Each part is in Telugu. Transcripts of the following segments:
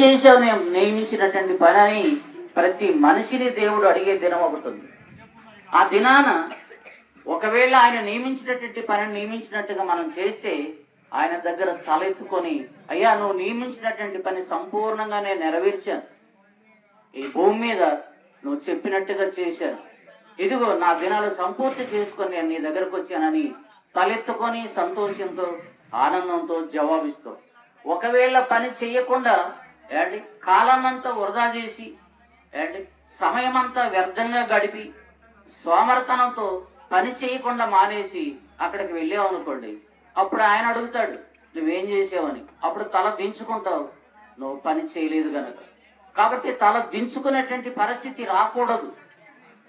చేసావు నేను నియమించినటువంటి పని అని ప్రతి మనిషిని దేవుడు అడిగే దినం ఒకటి. ఆ దినాన ఒకవేళ ఆయన నియమించినటువంటి పనిని నియమించినట్టుగా మనం చేస్తే ఆయన దగ్గర తలెత్తుకొని, అయ్యా నువ్వు నియమించినటువంటి పని సంపూర్ణంగా నేను నెరవేర్చాను, ఈ భూమి మీద నువ్వు చెప్పినట్టుగా చేశాను, ఇదిగో నా దినాలు సంపూర్తి చేసుకొని నేను నీ దగ్గరకు వచ్చానని తలెత్తుకొని సంతోషంతో ఆనందంతో జవాబిస్తావు. ఒకవేళ పని చెయ్యకుండా కాలాన్నంతా వృధా చేసి సమయమంతా వ్యర్థంగా గడిపి సోమరతనంతో పని చేయకుండా మానేసి అక్కడికి వెళ్ళావు అనుకోండి, అప్పుడు ఆయన అడుగుతాడు నువ్వేం చేసావని. అప్పుడు తల దించుకుంటావు, నువ్వు పని చేయలేదు కనుక. కాబట్టి తల దించుకునేటువంటి పరిస్థితి రాకూడదు.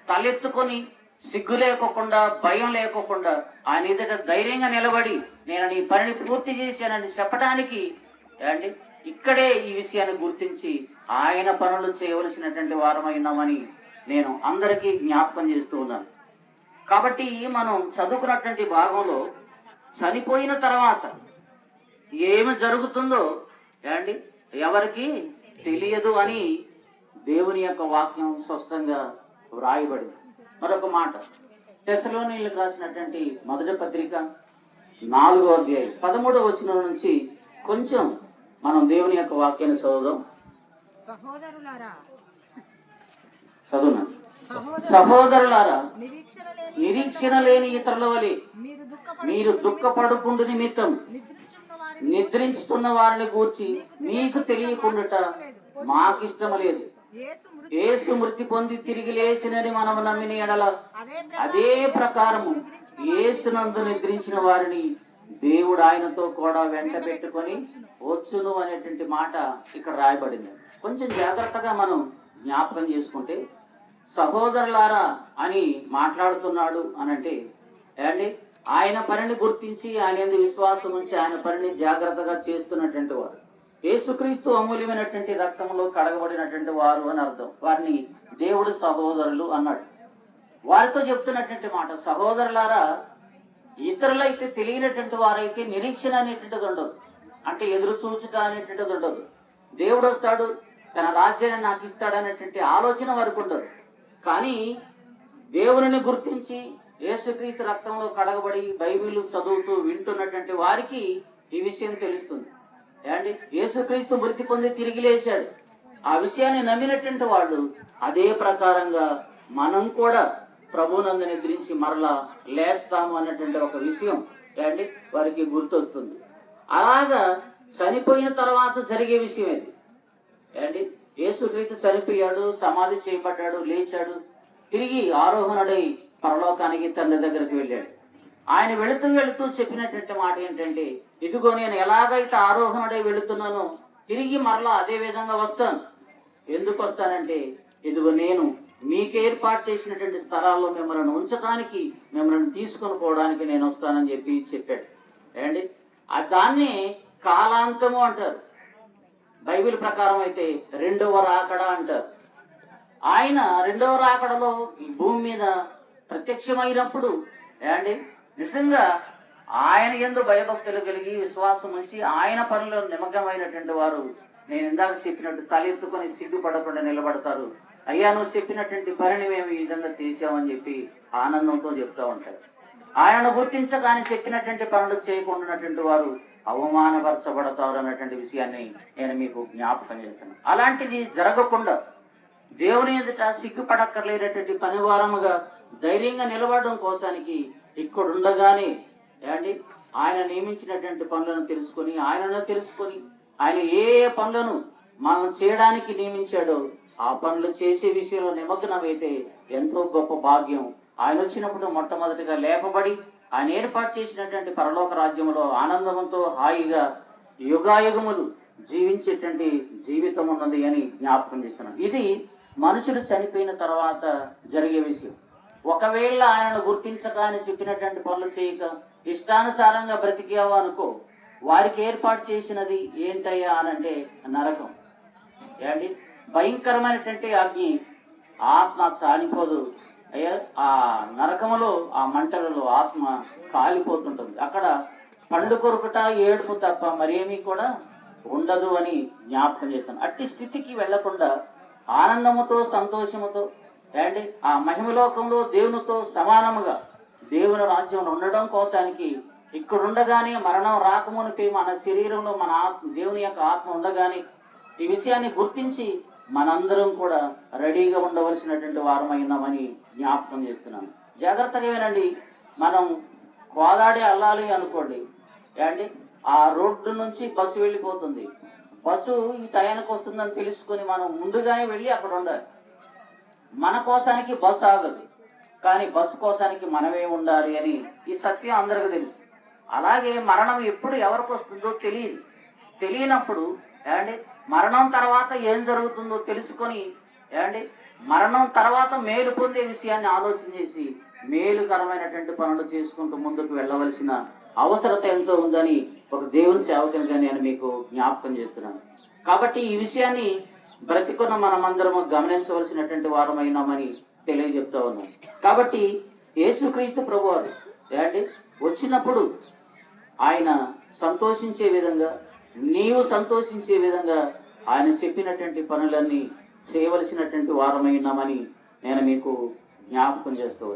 తలెత్తుకొని సిగ్గు లేకోకుండా భయం లేకోకుండా ఆయన ఎదుట ధైర్యంగా నిలబడి నేను నీ పనిని పూర్తి చేశానని చెప్పడానికి ఇక్కడే ఈ విషయాన్ని గుర్తించి ఆయన పనులు చేయవలసినటువంటి వారమైనామని నేను అందరికీ జ్ఞాపకం చేస్తూ ఉన్నాను. కాబట్టి మనం చదువుకున్నటువంటి భాగంలో చనిపోయిన తర్వాత ఏమి జరుగుతుందో ఎవరికి తెలియదు అని దేవుని యొక్క వాక్యం స్పష్టంగా వ్రాయబడింది. మరొక మాట, తెస్సలోనీయులకు రాసినటువంటి మొదటి పత్రిక 4వ అధ్యాయం 13వ వచనం నుంచి కొంచెం మనం దేవుని యొక్క వాక్యాన్ని చదువుదాం. సహోదరులారా, నిరీక్షణ లేని ఇతరుల వలె మీరు దుఃఖపడుకుండు నిమిత్తం నిద్రించుతున్న వారిని గూర్చి మీకు తెలియకుండా మాకిష్టం లేదు. యేసు మృతి పొంది తిరిగి లేచినని మనం నమ్మిన ఎడల అదే ప్రకారము యేసునందు నిద్రించిన వారిని దేవుడు ఆయనతో కూడా వెంట పెట్టుకొని వచ్చును అనేటువంటి మాట ఇక్కడ రాయబడింది. కొంచెం జాగ్రత్తగా మనం జ్ఞాపకం చేసుకుంటే సహోదరులారా అని మాట్లాడుతున్నాడు అనంటే ఆయన పనిని గుర్తించి ఆయన యందు విశ్వాసం ఉంచి ఆయన పనిని జాగ్రత్తగా చేస్తున్నటువంటి వారు, యేసుక్రీస్తు అమూల్యమైనటువంటి రక్తంలో కడగబడినటువంటి వారు అని అర్థం. వారిని దేవుడు సహోదరులు అన్నాడు. వారితో చెప్తున్నటువంటి మాట, సహోదరులారా, ఇతరులైతే తెలియనటువంటి వారైతే నిరీక్షణ అనేటువంటిది ఉండదు, అంటే ఎదురు చూచుట అనేటువంటిది ఉండదు. దేవుడు వస్తాడు తన రాజ్యాన్ని నాకు ఇస్తాడు అనేటువంటి ఆలోచన వరకు ఉండదు. కానీ దేవుని గుర్తించి యేసుక్రీస్తు రక్తంలో కడగబడి బైబిల్ చదువుతూ వింటున్నటువంటి వారికి ఈ విషయం తెలుస్తుంది. యేసుక్రీస్తు మృతి పొంది తిరిగి లేచాడు. ఆ విషయాన్ని నమ్మినటువంటి వాళ్ళు అదే ప్రకారంగా మనం కూడా ప్రభువునందు నిద్రించి మరలా లేస్తాము అన్నటువంటి ఒక విషయం వారికి గుర్తొస్తుంది. అలాగా చనిపోయిన తర్వాత జరిగే విషయం ఇది. యేసుక్రీస్తు చనిపోయాడు, సమాధి చేయబడ్డాడు, లేచాడు, తిరిగి ఆరోహణుడై పరలోకానికి తండ్రి దగ్గరికి వెళ్ళాడు. ఆయన వెళుతూ వెళుతూ చెప్పినటువంటి మాట ఏంటంటే, ఇదిగో నేను ఎలాగైతే ఆరోహణుడై వెళుతున్నానో తిరిగి మరలా అదే విధంగా వస్తాను. ఎందుకు వస్తానంటే, ఇదిగో నేను మీకు ఏర్పాటు చేసినటువంటి స్థలాల్లో మిమ్మల్ని ఉంచడానికి, మిమ్మల్ని తీసుకొని పోవడానికి నేను వస్తానని చెప్పాడు. దాన్ని కాలాంతము అంటారు. బైబిల్ ప్రకారం అయితే రెండవ రాకడ అంటారు. ఆయన రెండవ రాకడలో ఈ భూమి మీద ప్రత్యక్షమైనప్పుడు నిజంగా ఆయన యందు భయభక్తులు కలిగి విశ్వాసం ఉంచి ఆయన పనుల్లో నిమగ్నమైనటువంటి వారు నేను ఇందాక చెప్పినట్టు తలెత్తుకొని సిగ్గుపడకుండా నిలబడతారు. అయ్యా నువ్వు చెప్పినటువంటి పనిని మేము ఈ విధంగా చేసామని చెప్పి ఆనందంతో చెప్తూ ఉంటారు. ఆయనను గుర్తించక ఆయన చెప్పినటువంటి పనులు చేయకుండాటువంటి వారు అవమానపరచబడతారు అన్నటువంటి విషయాన్ని నేను మీకు జ్ఞాపకం చేస్తాను. అలాంటిది జరగకుండా దేవుని ఎదుట సిగ్గుపడక్కర్లేనటువంటి పనివారముగా ధైర్యంగా నిలబడడం కోసానికి ఇక్కడుండగానే ఆయన నియమించినటువంటి పనులను తెలుసుకొని ఆయన ఏ పనులను మనం చేయడానికి నియమించాడో ఆ పనులు చేసే విషయంలో నిమగ్నమైతే ఎంతో గొప్ప భాగ్యం. ఆయన వచ్చినప్పుడు మొట్టమొదటిగా లేపబడి ఆయన ఏర్పాటు చేసినటువంటి పరలోక రాజ్యంలో ఆనందంతో హాయిగా యుగాయుగములు జీవించేటువంటి జీవితం ఉన్నది అని జ్ఞాపకం చేస్తున్నాను. ఇది మనుషులు చనిపోయిన తర్వాత జరిగే విషయం. ఒకవేళ ఆయనను గుర్తించక ఆయన చెప్పినటువంటి పనులు చేయక ఇష్టానుసారంగా బ్రతికావు అనుకో, వారికి ఏర్పాటు చేసినది ఏంటయ్యా అనంటే నరకం. భయంకరమైనటువంటి అగ్ని, ఆత్మ చాలిపోదు అయ్యా. ఆ నరకములో ఆ మంటలలో ఆత్మ కాలిపోతుంటుంది. అక్కడ పండు కొరుకుట ఏడుపు తప్ప మరేమీ కూడా ఉండదు అని జ్ఞాపకం చేస్తాను. అట్టి స్థితికి వెళ్లకుండా ఆనందముతో సంతోషముతో ఏంటి ఆ మహిమలోకంలో దేవునితో సమానముగా దేవుని రాజ్యంలో ఉండడం కోసానికి ఇక్కడుండగానే మరణం రాకమునిపై మన శరీరంలో మన దేవుని యొక్క ఆత్మ ఉండగానే ఈ విషయాన్ని గుర్తించి మనందరం కూడా రెడీగా ఉండవలసినటువంటి వారమై ఉన్నామని జ్ఞాపకం చేస్తున్నాను. జాగ్రత్తగా వినండి. మనం కోదాడి అల్లాలి అనుకోండి, ఏంటి ఆ రోడ్డు నుంచి బస్సు వెళ్ళిపోతుంది. బస్సు ఈ టయానికి వస్తుందని తెలుసుకొని మనం ముందుగానే వెళ్ళి అక్కడ ఉండాలి. మన కోసానికి బస్సు ఆగదు, కానీ బస్సు కోసానికి మనమే ఉండాలి అని ఈ సత్యం అందరికీ తెలుసు. అలాగే మరణం ఎప్పుడు ఎవరికి వస్తుందో తెలియనప్పుడు ఏమండి మరణం తర్వాత ఏం జరుగుతుందో తెలుసుకొని ఏమండి మరణం తర్వాత మేలు పొందే విషయాన్ని ఆలోచన చేసి మేలుకరమైనటువంటి పనులు చేసుకుంటూ ముందుకు వెళ్ళవలసిన అవసరత ఎంతో ఉందని ఒక దేవుని సేవకునిగా నేను మీకు జ్ఞాపకం చేస్తున్నాను. కాబట్టి ఈ విషయాన్ని బ్రతికున్న మనమందరము గమనించవలసినటువంటి వారమైనామని తెలియజెప్తా ఉన్నాం. కాబట్టి యేసుక్రీస్తు ప్రభువారు ఏమండి వచ్చినప్పుడు ఆయన సంతోషించే విధంగా, నీవు సంతోషించే విధంగా ఆయన చెప్పినటువంటి పనులన్నీ చేయవలసినటువంటి వారమైనామని నేను మీకు జ్ఞాపకం చేస్తూ